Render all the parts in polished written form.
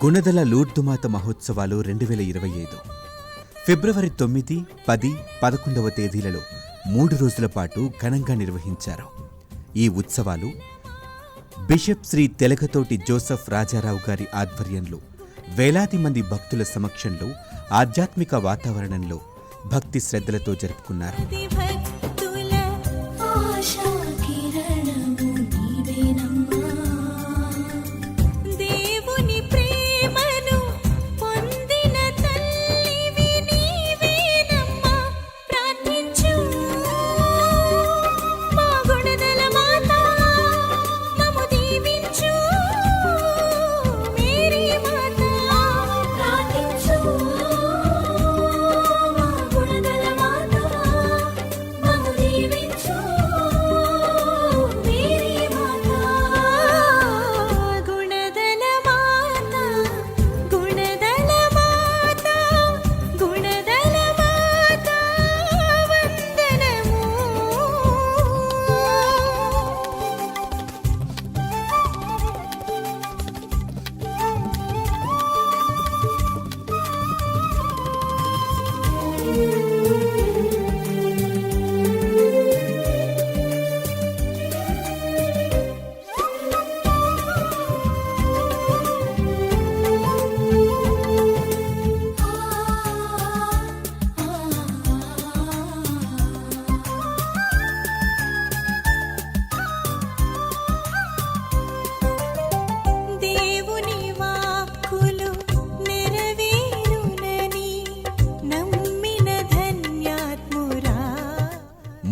గుణదల లూర్దుమాత మహోత్సవాలు 2025 ఫిబ్రవరి 9, 10, 11వ తేదీలలో 3 రోజుల పాటు ఘనంగా నిర్వహించారు. ఈ ఉత్సవాలు బిషప్ శ్రీ తెలగతోటి జోసెఫ్ రాజారావు గారి ఆధ్వర్యంలో వేలాది మంది భక్తుల సమక్షంలో ఆధ్యాత్మిక వాతావరణంలో భక్తి శ్రద్ధలతో జరుపుకున్నారు.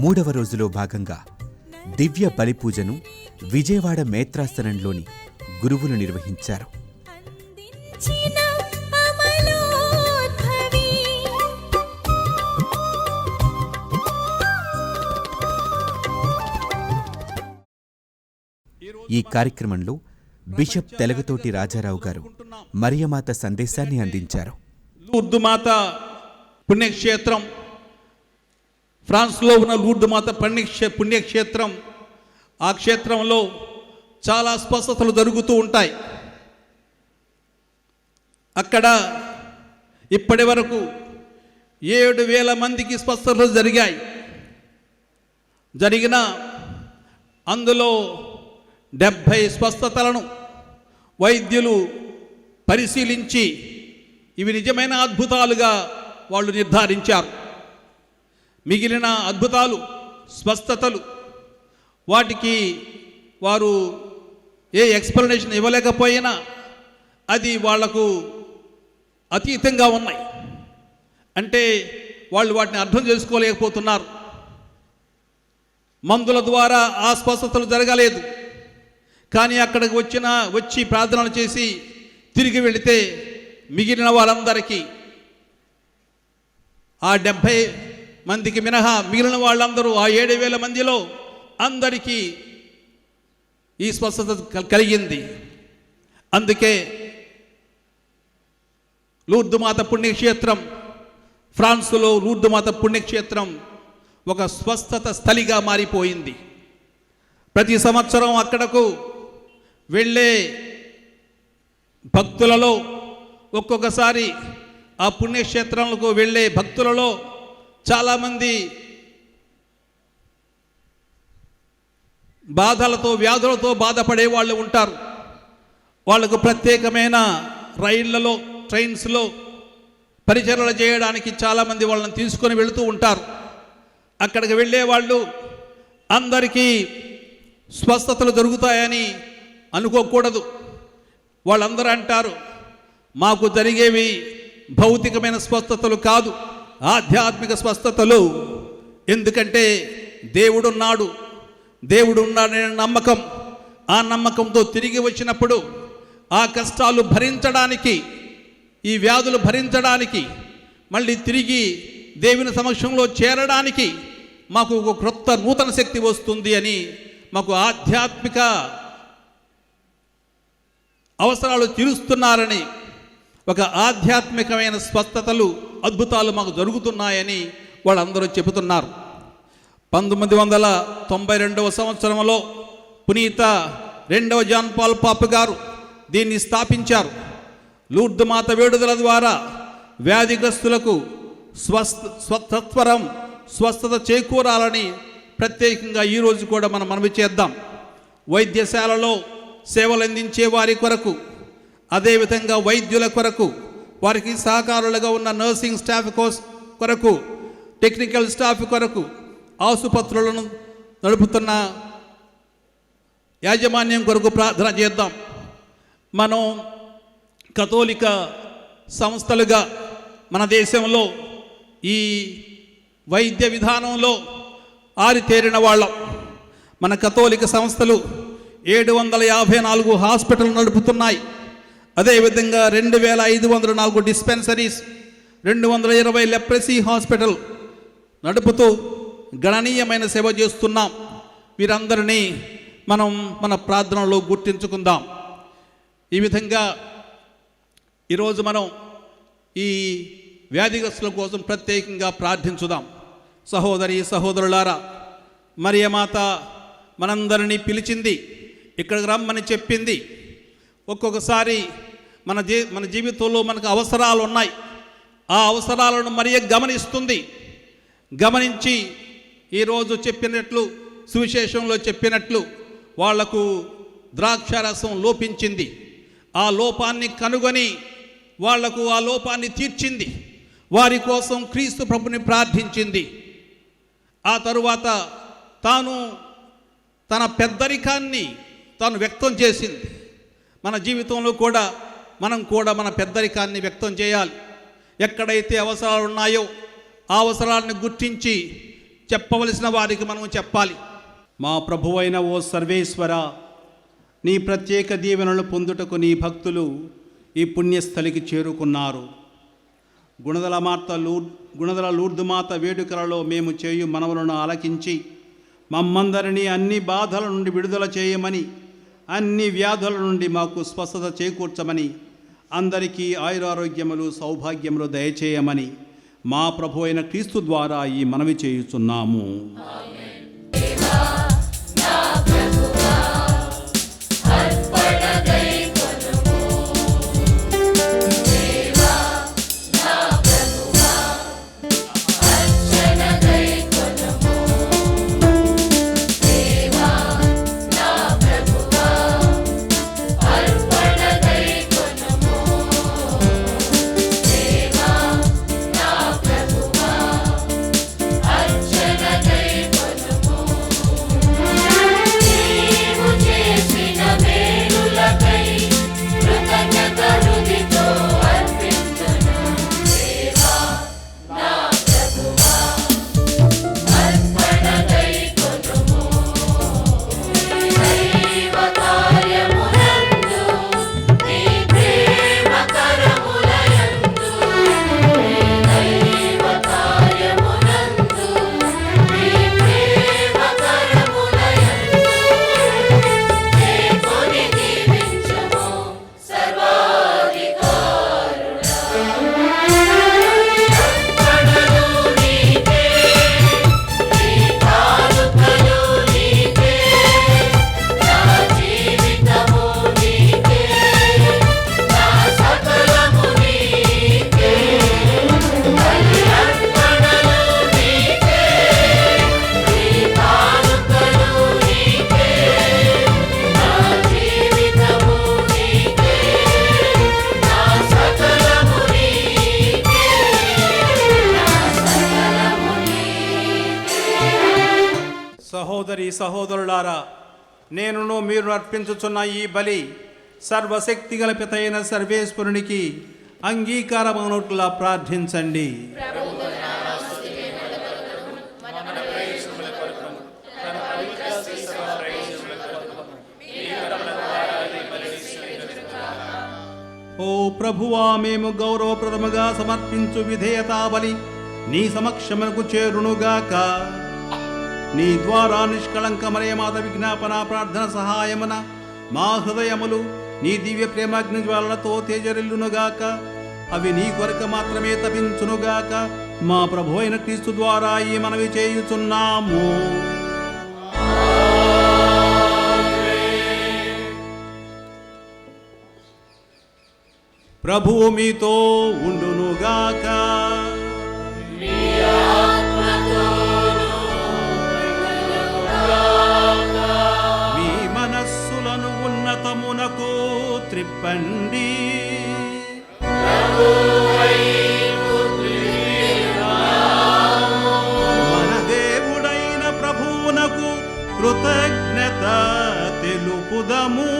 మూడవ రోజులో భాగంగా దివ్య బలిపూజను విజయవాడ మేత్రాసనంలోని గురువులు నిర్వహించారు. ఈ కార్యక్రమంలో బిషప్ తెలగతోటి రాజారావు గారు మరియమాత సందేశాన్ని అందించారు. లూర్దుమాత పుణ్యక్షేత్రం, ఫ్రాన్స్లో ఉన్న లూర్దుమాత పుణ్యక్షేత్రం. ఆ క్షేత్రంలో చాలా స్వస్థతలు జరుగుతూ ఉంటాయి. అక్కడ ఇప్పటి వరకు 7,000 మందికి స్వస్థతలు జరిగిన అందులో 70 స్వస్థతలను వైద్యులు పరిశీలించి ఇవి నిజమైన అద్భుతాలుగా వాళ్ళు నిర్ధారించారు. మిగిలిన అద్భుతాలు, స్వస్థతలు, వాటికి వారు ఏ ఎక్స్ప్లెనేషన్ ఇవ్వలేకపోయినా అది వాళ్లకు అతీతంగా ఉన్నాయి. అంటే వాళ్ళు వాటిని అర్థం చేసుకోలేకపోతున్నారు. మందుల ద్వారా ఆ స్వస్థతలు జరగలేదు. కానీ అక్కడికి వచ్చి ప్రార్థనలు చేసి తిరిగి వెళితే మిగిలిన వాళ్ళందరికీ, ఆ 70 మందికి మినహా మిగిలిన వాళ్ళందరూ, ఆ 7,000 మందిలో అందరికీ ఈ స్వస్థత కలిగింది. అందుకే లూర్దుమాత పుణ్యక్షేత్రం, ఫ్రాన్స్లో లూర్దుమాత పుణ్యక్షేత్రం ఒక స్వస్థత స్థలిగా మారిపోయింది. ప్రతి సంవత్సరం అక్కడకు వెళ్ళే భక్తులలో, ఒక్కొక్కసారి ఆ పుణ్యక్షేత్రాలకు వెళ్ళే భక్తులలో చాలామంది బాధలతో, వ్యాధులతో బాధపడే వాళ్ళు ఉంటారు. వాళ్ళకు ప్రత్యేకమైన రైళ్లలో, ట్రైన్స్లో పరిచర్యలు చేయడానికి చాలామంది వాళ్ళని తీసుకొని వెళుతూ ఉంటారు. అక్కడికి వెళ్ళే వాళ్ళు అందరికీ స్వస్థతలు జరుగుతాయని అనుకోకూడదు. వాళ్ళందరూ అంటారు, మాకు జరిగేవి భౌతికమైన స్వస్థతలు కాదు, ఆధ్యాత్మిక స్వస్థతలు. ఎందుకంటే దేవుడున్నాడనే నమ్మకం, ఆ నమ్మకంతో తిరిగి వచ్చినప్పుడు ఆ కష్టాలు భరించడానికి, ఈ వ్యాధులు భరించడానికి, మళ్ళీ తిరిగి దేవుని సమక్షంలో చేరడానికి మాకు ఒక క్రొత్త నూతన శక్తి వస్తుంది అని, మాకు ఆధ్యాత్మిక అవసరాలు తీరుస్తున్నారని, ఒక ఆధ్యాత్మికమైన స్వస్థతలు, అద్భుతాలు మాకు జరుగుతున్నాయని వాళ్ళందరూ చెబుతున్నారు. 1992వ సంవత్సరంలో పునీత 2వ జాన్ పాల్ పాప్ గారు దీన్ని స్థాపించారు. లూర్దు మాత వేడుదల ద్వారా వ్యాధిగ్రస్తులకు స్వస్థత చేకూరాలని ప్రత్యేకంగా ఈరోజు కూడా మనం మనవి చేద్దాం. వైద్యశాలలో సేవలు అందించే వారి కొరకు, అదేవిధంగా వైద్యుల కొరకు, వారికి సహకారులుగా ఉన్న నర్సింగ్ స్టాఫ్ కొరకు, టెక్నికల్ స్టాఫ్ కొరకు, ఆసుపత్రులను నడుపుతున్న యాజమాన్యం కొరకు ప్రార్థన చేద్దాం. మనం కథోలిక సంస్థలుగా మన దేశంలో ఈ వైద్య విధానంలో ఆరితేరిన వాళ్ళం. మన కథోలిక సంస్థలు 754 హాస్పిటల్ నడుపుతున్నాయి. అదేవిధంగా 2504 డిస్పెన్సరీస్, 220 లెప్రసీ హాస్పిటల్ నడుపుతూ గణనీయమైన సేవ చేస్తున్నాం. వీరందరినీ మనం మన ప్రార్థనలో గుర్తించుకుందాం. ఈ విధంగా ఈరోజు మనం ఈ వ్యాధిగ్రస్తుల కోసం ప్రత్యేకంగా ప్రార్థించుదాం. సహోదరి సహోదరులారా, మరియమాత మనందరినీ పిలిచింది, ఇక్కడికి రమ్మని చెప్పింది. ఒక్కొక్కసారి మన జీవితంలో మనకు అవసరాలు ఉన్నాయి. ఆ అవసరాలను మరియ గమనిస్తుంది. గమనించి ఈరోజు చెప్పినట్లు, సువిశేషంలో చెప్పినట్లు వాళ్లకు ద్రాక్షారసం లోపించింది. ఆ లోపాన్ని కనుగొని వాళ్లకు ఆ లోపాన్ని తీర్చింది. వారి కోసం క్రీస్తు ప్రభుని ప్రార్థించింది. ఆ తరువాత తాను తన పెద్దరికాన్ని తాను వ్యక్తం చేసింది. మన జీవితంలో కూడా మనం కూడా మన పెద్దరికాన్ని వ్యక్తం చేయాలి. ఎక్కడైతే అవసరాలు ఉన్నాయో ఆ అవసరాలను గుర్తించి చెప్పవలసిన వారికి మనం చెప్పాలి. మా ప్రభువైన ఓ సర్వేశ్వర, నీ ప్రత్యేక దీవెనలు పొందుటకు నీ భక్తులు ఈ పుణ్యస్థలికి చేరుకున్నారు. గుణదల లూర్దు మాత వేడుకలలో మేము చేయు మనవులను ఆలకించి మమ్మందరినీ అన్ని బాధల నుండి విడుదల చేయమని, అన్ని వ్యాధుల నుండి మాకు స్వస్థత చేకూర్చమని, అందరికీ ఆయురారోగ్యములు సౌభాగ్యములు దయచేయమని మా ప్రభు అయిన క్రీస్తు ద్వారా ఈ మనవి చేయుచున్నాము. సహోదరి సహోదరులారా, నేనును మీరు అర్పించుచున్న ఈ బలి సర్వశక్తి గల పితైన సర్వేశ్వరునికి అంగీకారమవునట్లా ప్రార్థించండి. ఓ ప్రభువా, మేము గౌరవప్రదముగా సమర్పించు విధేయతా బలి నీ సమక్షమునకు చేరునుగాక. నీ ద్వారా నిష్కళంకమనే మాత విజ్ఞాపన ప్రార్థన సహాయమున మా హృదయములు నీ దివ్య ప్రేమాగ్ని జ్వాలలతో తేజరిల్లునుగాక. అవి నీ కొరకు మాత్రమే తపించునుగాక. మా ప్రభు అయిన క్రీస్తు ద్వారా ఈ మనవి చేయుచున్నాము. ప్రభువు మీతో ఉండునుగాక. మీ మనస్సులను ఉన్నతమునకు త్రిప్పండి. మన దేవుడైన ప్రభువునకు కృతజ్ఞత తెలుపుదము.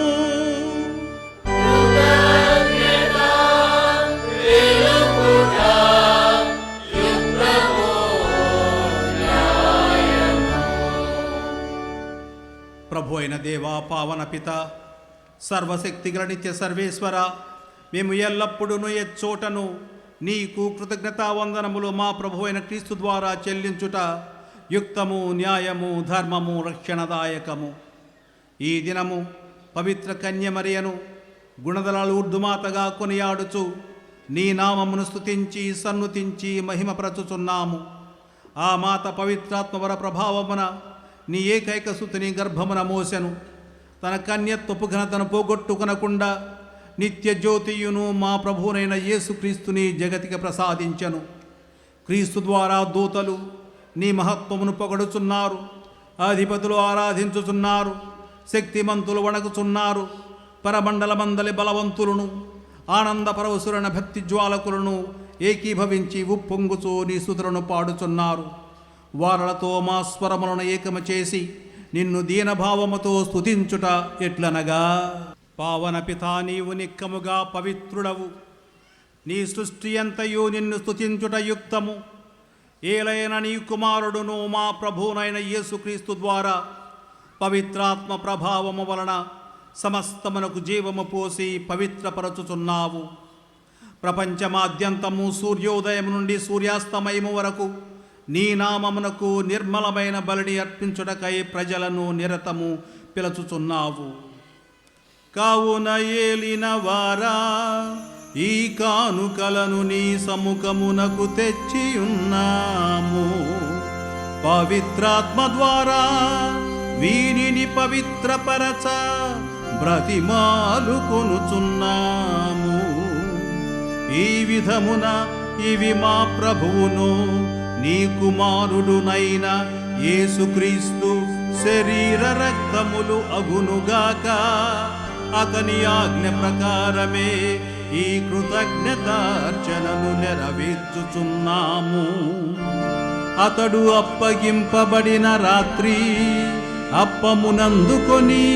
ప్రభు అయిన దేవా, పావన పిత, సర్వశక్తిగల నిత్య సర్వేశ్వర, మేము ఎల్లప్పుడూ ఎచ్చోటను నీకు కృతజ్ఞతావందనములు మా ప్రభు అయిన క్రీస్తు ద్వారా చెల్లించుట యుక్తము, న్యాయము, ధర్మము, రక్షణదాయకము. ఈ దినము పవిత్ర కన్యమరియను గుణదలాలు ఉర్దుమాతగా కొనియాడుచు నీ నామమును స్తుతించి సన్నుతించి మహిమపరచుచున్నాము. ఆ మాత పవిత్రాత్మవర ప్రభావమున నీ ఏకైక సుతుని గర్భమున మోసెను. తన కన్యత్వపు ఘనతను పోగొట్టుకొనకుండా నిత్య జ్యోతియును మా ప్రభువునైన యేసుక్రీస్తుని జగతికి ప్రసాదించెను. క్రీస్తు ద్వారా దూతలు నీ మహత్వమును పొగడుచున్నారు, అధిపతులు ఆరాధించుచున్నారు, శక్తిమంతులు వణకుచున్నారు. పరమండలమందలి బలవంతులను ఆనందపరవశులైన భక్తి జ్వాలకులను ఏకీభవించి ఉప్పొంగుచూ నీ స్తుతులను పాడుచున్నారు. వారలతో మా స్వరములను ఏకము చేసి నిన్ను దీనభావముతో స్తుతించుట ఎట్లనగా, పావన పితా, నీవు నిక్కముగా పవిత్రుడవు. నీ సృష్టి అంతయు నిన్ను స్తుతించుట యుక్తము. ఏలైన నీ కుమారుడును మా ప్రభువునైన యేసుక్రీస్తు ద్వారా పవిత్రాత్మ ప్రభావము వలన సమస్తమునకు జీవము పోసి పవిత్రపరచుచున్నావు. ప్రపంచమాద్యంతము సూర్యోదయం నుండి సూర్యాస్తమయము వరకు నీ నామమునకు నిర్మలమైన బలిని అర్పించుటకై ప్రజలను నిరతము పిలుచుచున్నావు. కావున ఏలిన వారా, ఈ కానుకలను నీ సముఖమునకు తెచ్చియున్నాము. పవిత్రాత్మ ద్వారా వీనిని పవిత్రపరచ బ్రతిమాలు కొనుచున్నాము. ఈ విధమున ఇవి మా ప్రభువును నీ కుమారుడునైన యేసుక్రీస్తు శరీర రక్తములు అగునుగాక. అతని ఆజ్ఞ ప్రకారమే ఈ కృతజ్ఞతార్చనను నెరవేర్చుచున్నాము. అతడు అప్పగింపబడిన రాత్రి అప్పమునందుకొని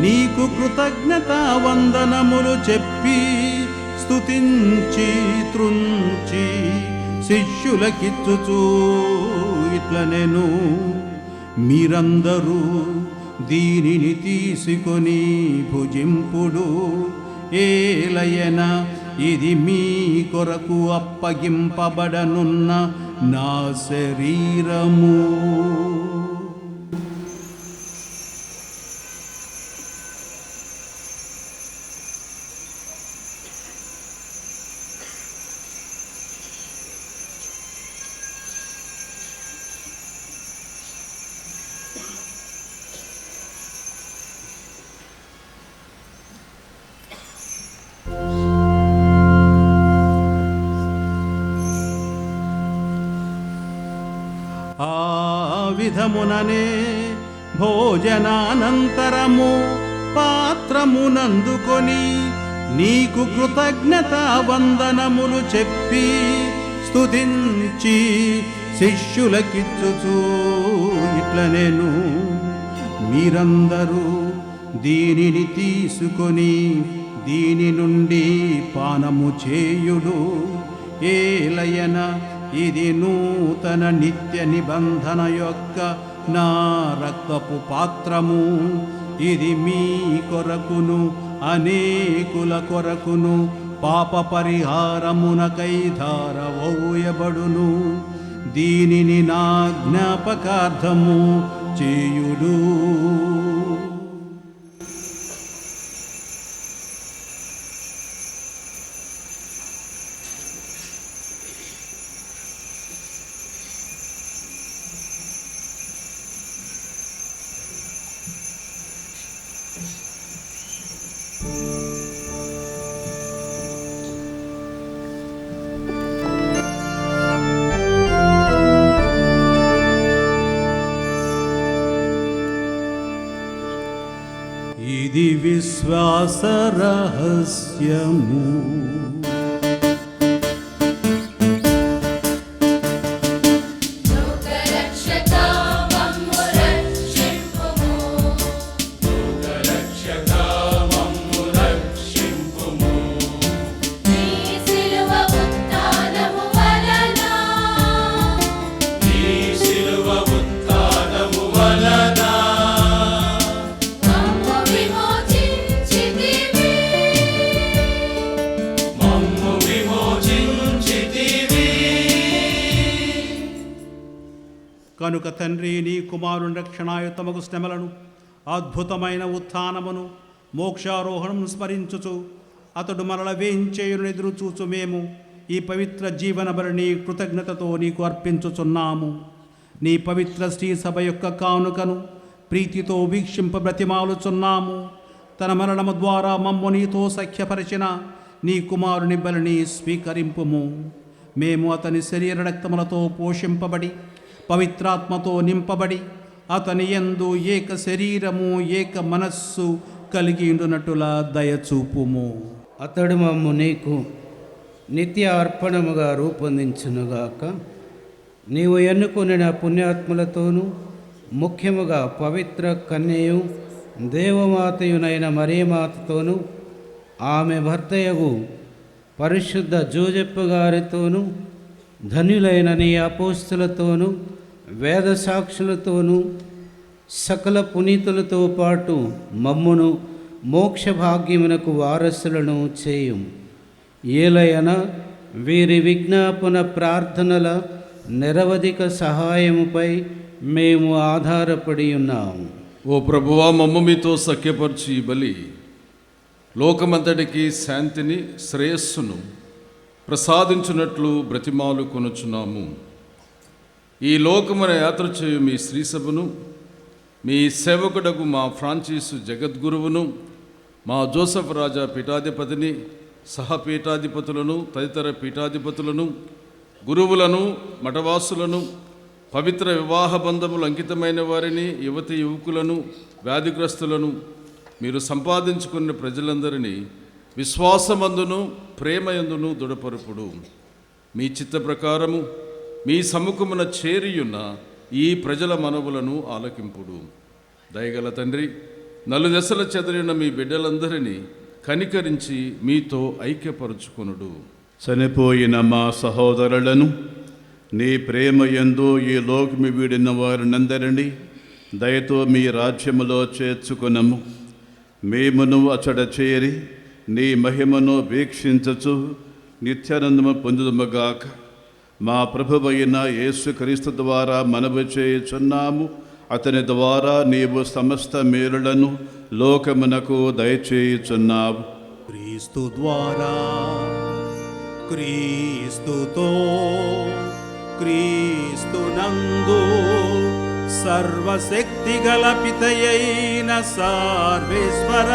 నీకు కృతజ్ఞతా వందనములు చెప్పి స్తుతించి త్రుంచి శిష్యులకిచ్చుచూ ఇట్లనెను, మీరందరూ దీనిని తీసుకొని భుజింపుడు. ఏలయన ఇది మీ కొరకు అప్పగింపబడనున్న నా శరీరము. ఆ విధముననే భోజనానంతరము పాత్రమునందుకొని నీకు కృతజ్ఞతా వందనములు చెప్పి స్తుతించి శిష్యులకిచ్చుచూ ఇట్లనెను, మీరందరూ దీనిని తీసుకొని దీని నుండి పానము చేయుడు. ఏలయన ఇది నూతన నిత్య నిబంధన యొక్క నా రక్తపు పాత్రము. ఇది మీ కొరకును అనేకుల కొరకును పాప పరిహారమునకై ధారవోయబడును. దీనిని నా జ్ఞాపకార్థము చేయుడు. దాసరహస్యము. కనుక తండ్రి, నీ కుమారుని రక్షణాయుతమగు శ్రమలను, అద్భుతమైన ఉత్థానమును, మోక్షారోహణం స్మరించుచు అతడు మరల వేయించేయును ఎదురు చూచు మేము ఈ పవిత్ర జీవన బలిని కృతజ్ఞతతో నీకు అర్పించుచున్నాము. నీ పవిత్ర శ్రీ సభ యొక్క కానుకను ప్రీతితో వీక్షింప బ్రతిమాలుచున్నాము. తన మరణము ద్వారా మమ్ము నీతో సఖ్యపరిచిన నీ కుమారుని బలిని స్వీకరింపుము. మేము అతని శరీర రక్తములతో పోషింపబడి పవిత్రాత్మతో నింపబడి అతని యందు ఏక శరీరము ఏక మనస్సు కలిగి ఉండునట్టులా దయచూపుము. అతడు మమ్ము నీకు నిత్య అర్పణముగా రూపొందించునుగాక. నీవు ఎన్నుకొనిన పుణ్యాత్ములతోనూ ముఖ్యముగా పవిత్ర కన్యయు దేవమాతయునైన మరియమాతతోనూ ఆమె భర్తయగు పరిశుద్ధ జోజెప్పు గారితోనూ ధన్యులైన నీ అపోస్తులతోనూ వేద సాక్షులతోనూ సకల పునీతులతో పాటు మమ్మును మోక్ష భాగ్యమునకు వారసులను చేయం. ఏలయన వీరి విజ్ఞాపన ప్రార్థనల నిరవధిక సహాయముపై మేము ఆధారపడి ఉన్నాము. ఓ ప్రభువా, మమ్మ మీతో సఖ్యపరిచి ఈ బలి లోకమంతటికి శాంతిని శ్రేయస్సును ప్రసాదించున్నట్లు బ్రతిమాలు కొనుచున్నాము. ఈ లోకమున యాత్ర చేయు మీ శ్రీసభను, మీ సేవకుడకు మా ఫ్రాన్సిసు జగద్గురువును, మా జోసెఫ్ రాజా పీఠాధిపతిని, సహపీఠాధిపతులను, తదితర పీఠాధిపతులను, గురువులను, మఠవాసులను, పవిత్ర వివాహ బంధములు అంకితమైన వారిని, యువతి యువకులను, వ్యాధిగ్రస్తులను, మీరు సంపాదించుకున్న ప్రజలందరినీ విశ్వాసమందును ప్రేమయందును దృఢపరుపుడు. మీ చిత్త ప్రకారము మీ సముఖమున చేరియున్న ఈ ప్రజల మనవులను ఆలకింపుడు. దయగల తండ్రి, నలుదెసల చెదరిన మీ బిడ్డలందరినీ కనికరించి మీతో ఐక్యపరుచుకొనుడు. చనిపోయిన మా సహోదరులను నీ ప్రేమ యందు ఈ లోకమి వీడిన వారినందరినీ దయతో మీ రాజ్యములో చేర్చుకొనము. మేమును అచడ చేరి నీ మహిమను వీక్షించచు నిత్యానందము పొందుదుముగాక. మా ప్రభువైన యేసుక్రీస్తు ద్వారా మనవి చేయుచున్నాము. అతని ద్వారా నీవు సమస్త మేలులను లోకమునకు దయచేయుచున్నావు. క్రీస్తు ద్వారా, క్రీస్తుతో, క్రీస్తునందు సర్వశక్తిగల పితయైన సర్వేశ్వర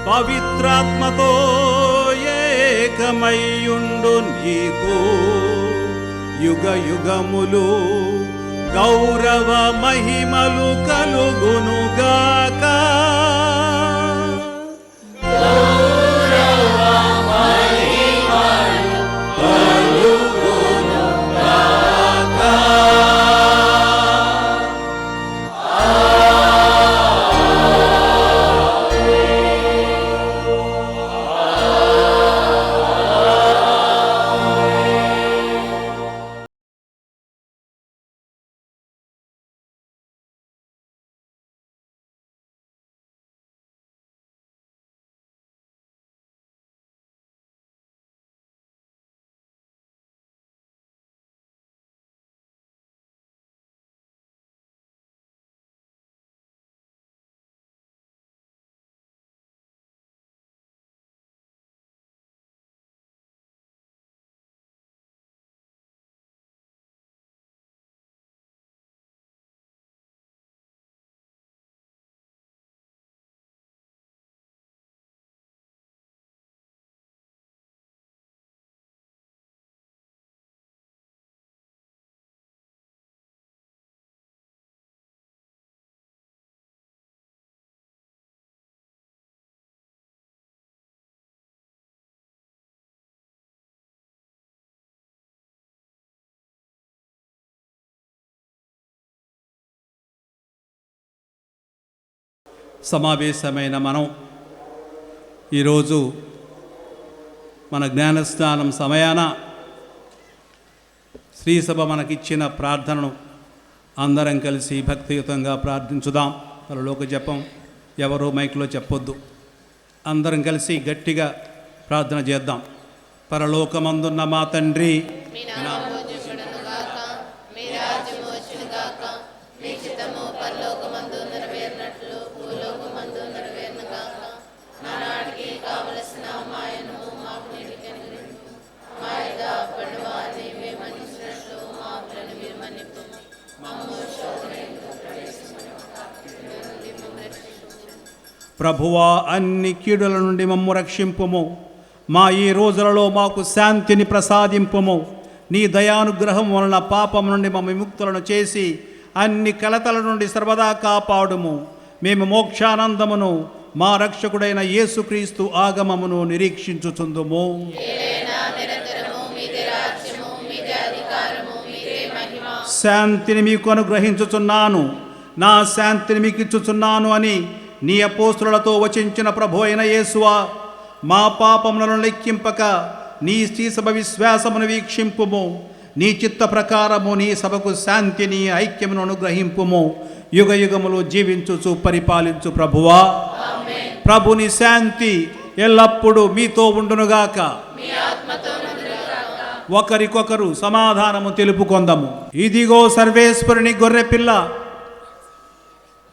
పవిత్రాత్మతో ఏకమయ్యుండు నీకు యుగ యుగములు గౌరవ మహిమలు కలుగునుగాక. సమావేశమైన మనం ఈరోజు మన జ్ఞానస్నానం సమయాన శ్రీసభ మనకిచ్చిన ప్రార్థనను అందరం కలిసి భక్తియుతంగా ప్రార్థించుదాం. పరలోక జపం ఎవరో మైక్లో చెప్పొద్దు. అందరం కలిసి గట్టిగా ప్రార్థన చేద్దాం. పరలోకమందున్న మా తండ్రి, ప్రభువా, అన్ని కీడుల నుండి మమ్ము రక్షింపుము. మా ఈ రోజులలో మాకు శాంతిని ప్రసాదింపుము. నీ దయానుగ్రహం వలన పాపం నుండి మమ్మ విముక్తులను చేసి అన్ని కలతల నుండి సర్వదా కాపాడుము. మేము మోక్షానందమును మా రక్షకుడైన యేసుక్రీస్తు ఆగమమును నిరీక్షించుచుందుము. శాంతిని మీకు అనుగ్రహించుచున్నాను, నా శాంతిని మీకు ఇచ్చుచున్నాను అని నీ అపోస్తులతో వచించిన ప్రభు అయిన యేసువా, మా పాపములను లెక్కింపక నీ శ్రీసభ విశ్వాసమును వీక్షింపుము. నీ చిత్త ప్రకారము నీ సభకు శాంతిని ఐక్యమును అనుగ్రహింపుము. యుగ యుగములు జీవించుచు పరిపాలించు ప్రభువా. ప్రభుని శాంతి ఎల్లప్పుడూ మీతో ఉండునుగాక. ఒకరికొకరు సమాధానము తెలుపుకొందము. ఇదిగో సర్వేశ్వరుని గొర్రెపిల్ల,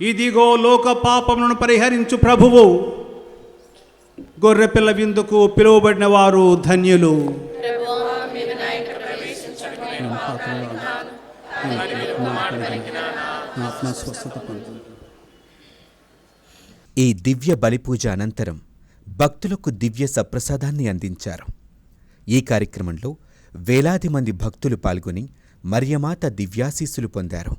ఇదిగో లోక పాపములను పరిహరించు ప్రభువు. గొర్రెపిల్ల విందుకు పిలువబడిన వారు ధన్యులు. ఈ దివ్య బలిపూజ అనంతరం భక్తులకు దివ్య సప్రసాదాన్ని అందించారు. ఈ కార్యక్రమంలో వేలాది మంది భక్తులు పాల్గొని మరియమాత దివ్యాశీస్సులు పొందారు.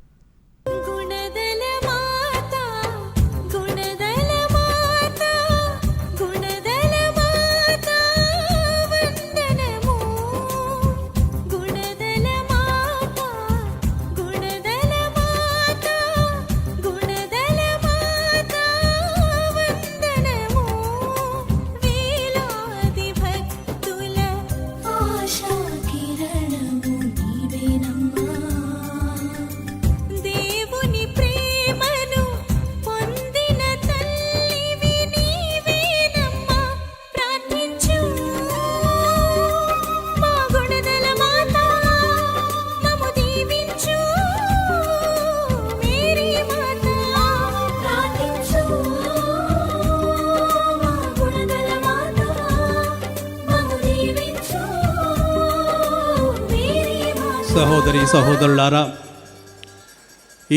సహోదరి సహోదరులారా,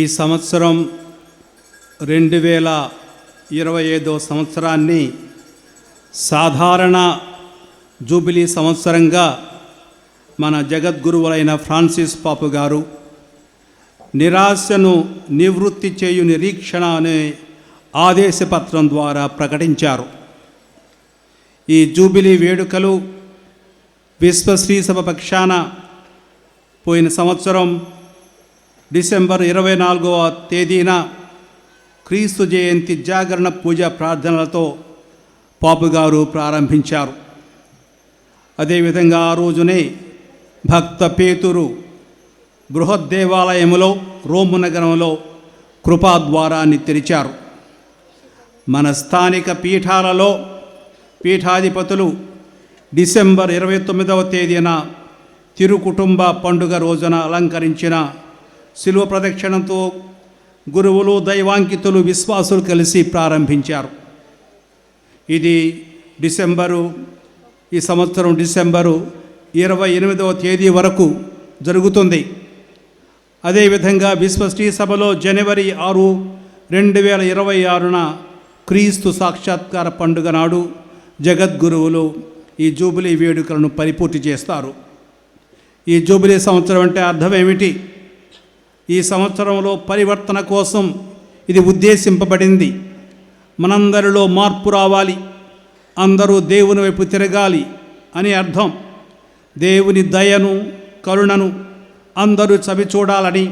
ఈ సంవత్సరం 2025 సంవత్సరాన్ని సాధారణ జూబిలీ సంవత్సరంగా మన జగద్గురువులైన ఫ్రాన్సిస్ పాపు గారు నిరాశను నివృత్తి చేయు నిరీక్షణ అనే ఆదేశపత్రం ద్వారా ప్రకటించారు. ఈ జూబిలీ వేడుకలు విశ్వశ్రీసభ పక్షాన పోయిన సంవత్సరం డిసెంబర్ 24వ తేదీన క్రీస్తు జయంతి జాగరణ పూజ ప్రార్థనలతో పాపు గారు ప్రారంభించారు. అదేవిధంగా ఆ రోజునే భక్త పేతురు బృహద్దేవాలయములో రోము నగరంలో కృపాద్వారాన్ని తెరిచారు. మన స్థానిక పీఠాలలో పీఠాధిపతులు డిసెంబర్ 29వ తేదీన తిరుకుటుంబ పండుగ రోజున అలంకరించిన శిలువ ప్రదక్షిణంతో గురువులు, దైవాంకితులు, విశ్వాసులు కలిసి ప్రారంభించారు. ఇది ఈ సంవత్సరం డిసెంబరు 28వ తేదీ వరకు జరుగుతుంది. అదేవిధంగా విశ్వశ్రీ సభలో జనవరి 6, 2026న క్రీస్తు సాక్షాత్కార పండుగ నాడు జగద్గురువులు ఈ జూబిలీ వేడుకలను పరిపూర్తి చేస్తారు. ఈ జూబిలీ సంవత్సరం అంటే అర్థం ఏమిటి? ఈ సంవత్సరంలో పరివర్తన కోసం ఇది ఉద్దేశింపబడింది. మనందరిలో మార్పు రావాలి, అందరూ దేవుని వైపు తిరగాలి అని అర్థం. దేవుని దయను, కరుణను అందరూ చవిచూడాలని,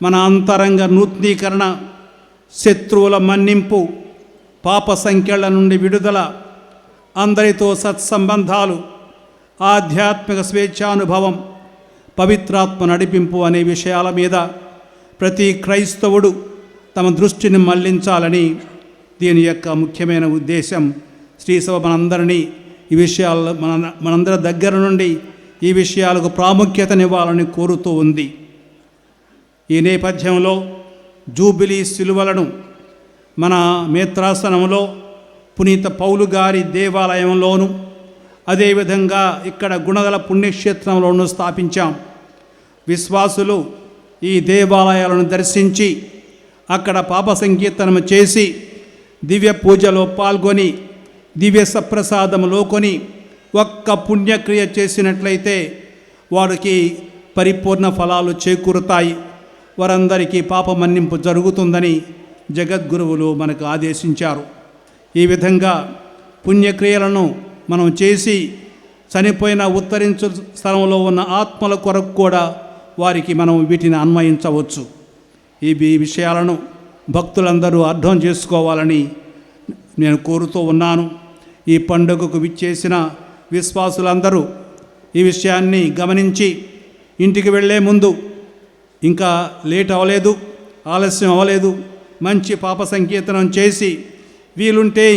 మన అంతరంగ నూతనీకరణ, శత్రువుల మన్నింపు, పాప సంఖ్యల నుండి విడుదల, అందరితో సత్సంబంధాలు, ఆధ్యాత్మిక స్వేచ్ఛానుభవం, పవిత్రాత్మ నడిపింపు అనే విషయాల మీద ప్రతి క్రైస్తవుడు తమ దృష్టిని మళ్లించాలని దీని యొక్క ముఖ్యమైన ఉద్దేశం. శ్రీసభ మనందరినీ ఈ విషయాల్లో మనందరి దగ్గర నుండి ఈ విషయాలకు ప్రాముఖ్యతనివ్వాలని కోరుతూ ఉంది. ఈ నేపథ్యంలో జూబిలీ శిలువలను మన మేత్రాసనంలో పునీత పౌలు గారి దేవాలయంలోను, అదేవిధంగా ఇక్కడ గుణదల పుణ్యక్షేత్రంలోనూ స్థాపించాం. విశ్వాసులు ఈ దేవాలయాలను దర్శించి అక్కడ పాప సంకీర్తనం చేసి దివ్య పూజలో పాల్గొని దివ్య సప్రసాదములో కొని ఒక్క పుణ్యక్రియ చేసినట్లయితే వారికి పరిపూర్ణ ఫలాలు చేకూరుతాయి, వారందరికీ పాప మన్నింపు జరుగుతుందని జగద్గురువులు మనకు ఆదేశించారు. ఈ విధంగా పుణ్యక్రియలను మనం చేసి చనిపోయిన ఉత్తరించు స్థలంలో ఉన్న ఆత్మల కొరకు కూడా వారికి మనం వీటిని అన్వయించవచ్చు. ఈ విషయాలను భక్తులందరూ అర్థం చేసుకోవాలని నేను కోరుతూ ఉన్నాను. ఈ పండుగకు విచ్చేసిన విశ్వాసులందరూ ఈ విషయాన్ని గమనించి ఇంటికి వెళ్ళే ముందు, ఇంకా లేట్ అవ్వలేదు, ఆలస్యం అవ్వలేదు, మంచి పాప సంకీర్తనం చేసి వీలుంటే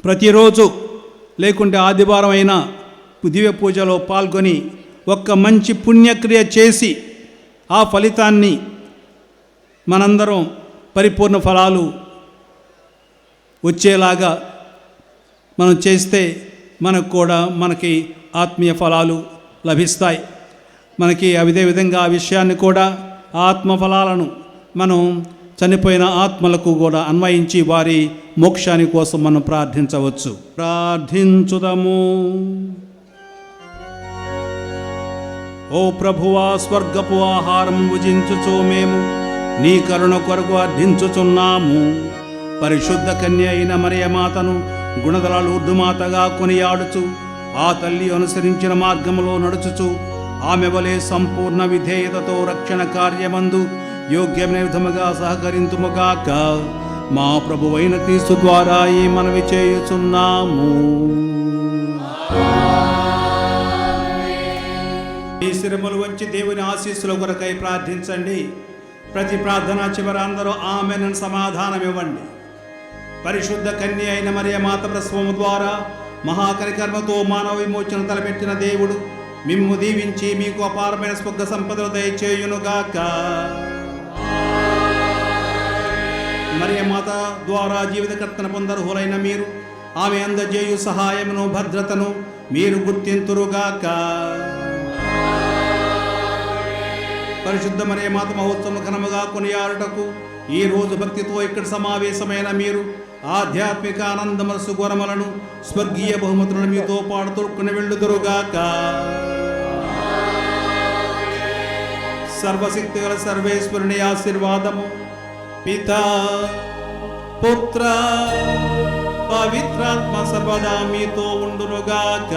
ప్రతిరోజు లేకుంటే ఆదివారం అయినా దివ్య పూజలో పాల్గొని ఒక్క మంచి పుణ్యక్రియ చేసి ఆ ఫలితాన్ని మనందరం పరిపూర్ణ ఫలాలు వచ్చేలాగా మనం చేస్తే మనకు కూడా మనకి ఆత్మీయ ఫలాలు లభిస్తాయి. మనకి అదే విధంగా ఆ విషయాన్ని కూడా ఆత్మ ఫలాలను మనం చనిపోయిన ఆత్మలకు కూడా అన్వయించి వారి మోక్షాని కోసం మనం ప్రార్థించవచ్చు. ప్రార్థించుదము. ఓ ప్రభువా, స్వర్గపు ఆహారం భుజించుచు మేము నీ కరుణ కొరకు అర్థించుచున్నాము. పరిశుద్ధ కన్య అయిన మరియమాతను గుణదల లూర్దుమాతగా కొనియాడుచు ఆ తల్లి అనుసరించిన మార్గములో నడుచుచు ఆమె వలె సంపూర్ణ విధేయతతో రక్షణ కార్యమందు యోగ్యమైన విధముగా సహకరింతుముగాక. మా ప్రభువైన క్రీస్తు ద్వారా ఈ మనవి చేయుచున్నాము. ఈ శిరములు వంచి దేవుని ఆశీస్సుల కొరకై ప్రార్థించండి. ప్రతి ప్రార్థన చివర అందరూ ఆమెను సమాధానం ఇవ్వండి. పరిశుద్ధ కన్య అయిన మరియమాత ప్రసవము ద్వారా మహాకరికర్మతో మానవ విమోచన తలపెట్టిన దేవుడు మిమ్ము దీవించి మీకు అపారమైన స్వర్గ సంపదలు దయచేయునుగాక. మరియమాత ద్వారా జీవితకర్తన పొందర్హులైన మీరు ఆమె అందజేయు సహాయమును భద్రతను మీరు గుర్తింతురుగాక. పరిశుద్ధ మరియమాత మహోత్సవం ఘనముగా కొనియాడుటకు ఈ రోజు భక్తితో ఇక్కడ సమావేశమైన మీరు ఆధ్యాత్మిక ఆనందమనసు గొరమలను స్వర్గీయ బహుమతులను మీతో పాటు తొడుక్కుని వెళ్ళుదురుగాక. సర్వశక్తి గల సర్వేశ్వరుని ఆశీర్వాదము పితా పుత్ర పవిత్రాత్మ సర్వదా మీతో ఉండునుగాక.